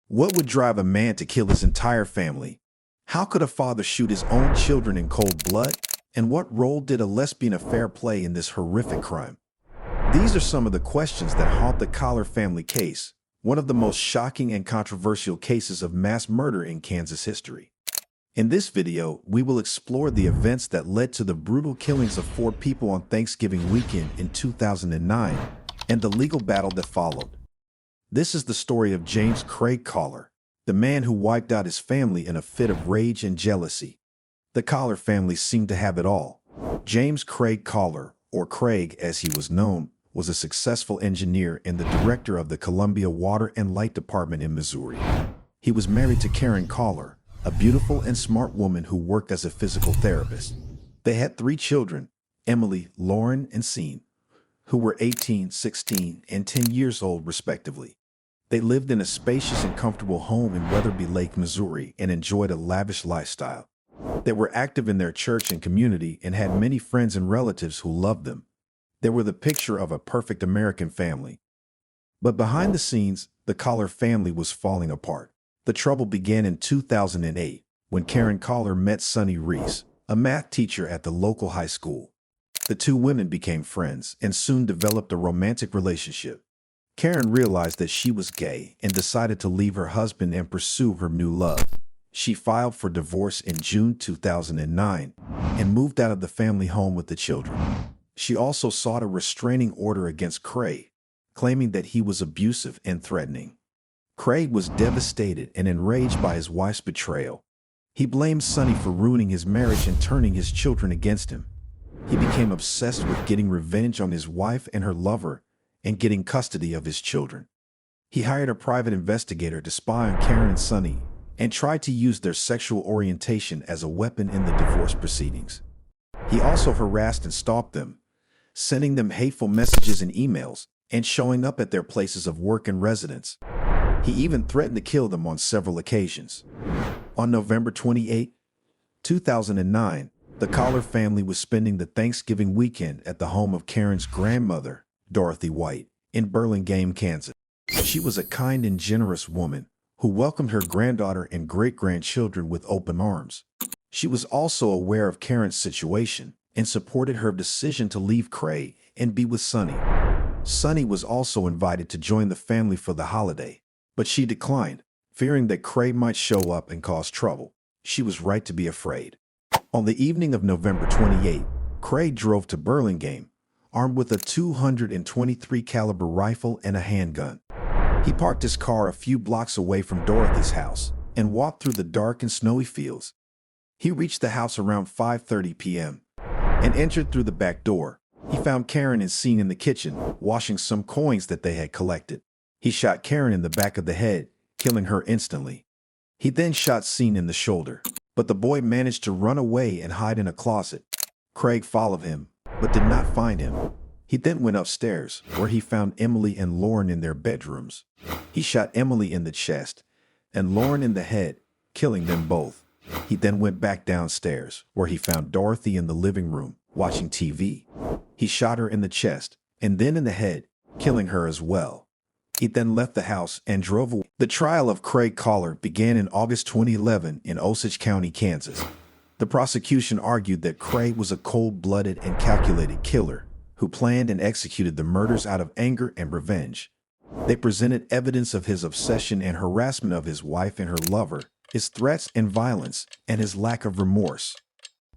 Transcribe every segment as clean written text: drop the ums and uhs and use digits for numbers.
What would drive a man to kill his entire family? How could a father shoot his own children in cold blood? And what role did a lesbian affair play in this horrific crime? These are some of the questions that haunt the Kahler family case, one of the most shocking and controversial cases of mass murder in Kansas history. In this video, we will explore the events that led to the brutal killings of 4 people on Thanksgiving weekend in 2009 and the legal battle that followed. This is the story of James Craig Kahler, the man who wiped out his family in a fit of rage and jealousy. The Kahler family seemed to have it all. James Craig Kahler, or Craig as he was known, was a successful engineer and the director of the Columbia Water and Light Department in Missouri. He was married to Karen Kahler, a beautiful and smart woman who worked as a physical therapist. They had 3 children, Emily, Lauren, and Sean, who were 18, 16, and 10 years old respectively. They lived in a spacious and comfortable home in Weatherby Lake, Missouri, and enjoyed a lavish lifestyle. They were active in their church and community and had many friends and relatives who loved them. They were the picture of a perfect American family. But behind the scenes, the Kahler family was falling apart. The trouble began in 2008 when Karen Kahler met Sonny Reese, a math teacher at the local high school. The 2 women became friends and soon developed a romantic relationship. Karen realized that she was gay and decided to leave her husband and pursue her new love. She filed for divorce in June 2009 and moved out of the family home with the children. She also sought a restraining order against Craig, claiming that he was abusive and threatening. Craig was devastated and enraged by his wife's betrayal. He blamed Sonny for ruining his marriage and turning his children against him. He became obsessed with getting revenge on his wife and her lover and getting custody of his children. He hired a private investigator to spy on Karen and Sonny and tried to use their sexual orientation as a weapon in the divorce proceedings. He also harassed and stalked them, sending them hateful messages and emails and showing up at their places of work and residence. He even threatened to kill them on several occasions. On November 28, 2009, the Kahler family was spending the Thanksgiving weekend at the home of Karen's grandmother, Dorothy White, in Burlingame, Kansas. She was a kind and generous woman who welcomed her granddaughter and great-grandchildren with open arms. She was also aware of Karen's situation and supported her decision to leave Craig and be with Sonny. Sonny was also invited to join the family for the holiday, but she declined, fearing that Craig might show up and cause trouble. She was right to be afraid. On the evening of November 28, Craig drove to Burlingame, armed with a .223 caliber rifle and a handgun. He parked his car a few blocks away from Dorothy's house and walked through the dark and snowy fields. He reached the house around 5:30 p.m. and entered through the back door. He found Karen and Sean in the kitchen, washing some coins that they had collected. He shot Karen in the back of the head, killing her instantly. He then shot Sean in the shoulder, but the boy managed to run away and hide in a closet. Craig followed him, but did not find him. He then went upstairs, where he found Emily and Lauren in their bedrooms. He shot Emily in the chest and Lauren in the head, killing them both. He then went back downstairs, where he found Dorothy in the living room, watching TV. He shot her in the chest and then in the head, killing her as well. He then left the house and drove away. The trial of Craig Kahler began in August 2011 in Osage County, Kansas. The prosecution argued that Craig was a cold-blooded and calculated killer who planned and executed the murders out of anger and revenge. They presented evidence of his obsession and harassment of his wife and her lover, his threats and violence, and his lack of remorse.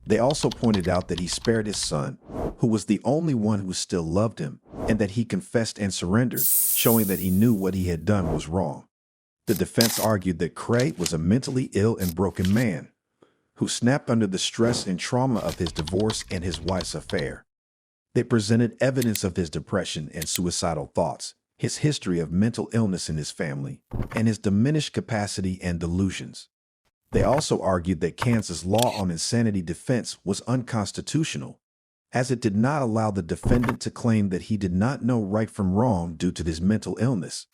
They also pointed out that he spared his son, who was the only one who still loved him, and that he confessed and surrendered, showing that he knew what he had done was wrong. The defense argued that Craig was a mentally ill and broken man who snapped under the stress and trauma of his divorce and his wife's affair. They presented evidence of his depression and suicidal thoughts, his history of mental illness in his family, and his diminished capacity and delusions. They also argued that Kansas law on insanity defense was unconstitutional, as it did not allow the defendant to claim that he did not know right from wrong due to his mental illness.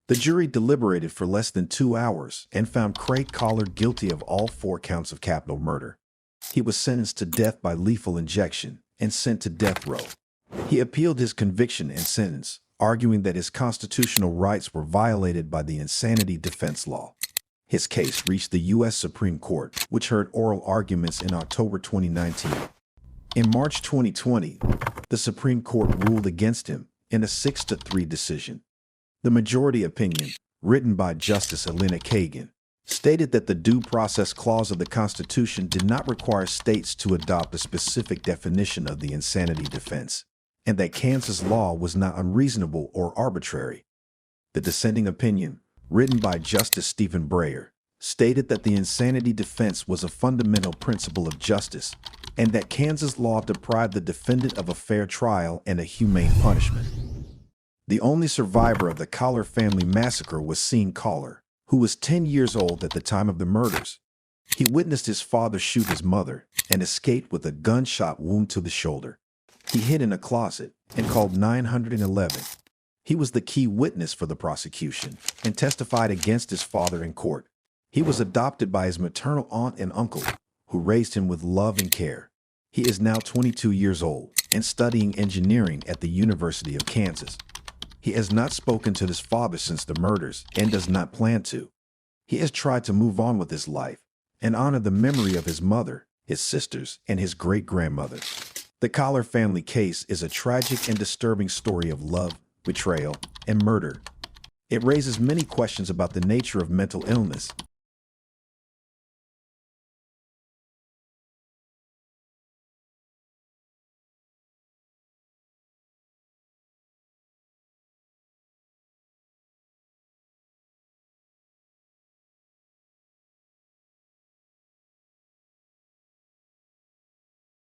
The jury deliberated for less than 2 hours and found Craig Kahler guilty of all 4 counts of capital murder. He was sentenced to death by lethal injection and sent to death row. He appealed his conviction and sentence, arguing that his constitutional rights were violated by the insanity defense law. His case reached the U.S. Supreme Court, which heard oral arguments in October 2019. In March 2020, the Supreme Court ruled against him in a 6-3 decision. The majority opinion, written by Justice Elena Kagan, stated that the Due Process Clause of the Constitution did not require states to adopt a specific definition of the insanity defense, and that Kansas law was not unreasonable or arbitrary. The dissenting opinion, written by Justice Stephen Breyer, stated that the insanity defense was a fundamental principle of justice, and that Kansas law deprived the defendant of a fair trial and a humane punishment. The only survivor of the Kahler family massacre was Sean Kahler, who was 10 years old at the time of the murders. He witnessed his father shoot his mother and escaped with a gunshot wound to the shoulder. He hid in a closet and called 911. He was the key witness for the prosecution and testified against his father in court. He was adopted by his maternal aunt and uncle, who raised him with love and care. He is now 22 years old and studying engineering at the University of Kansas. He has not spoken to his father since the murders and does not plan to. He has tried to move on with his life and honor the memory of his mother, his sisters, and his great-grandmother. The Kahler family case is a tragic and disturbing story of love, betrayal, and murder. It raises many questions about the nature of mental illness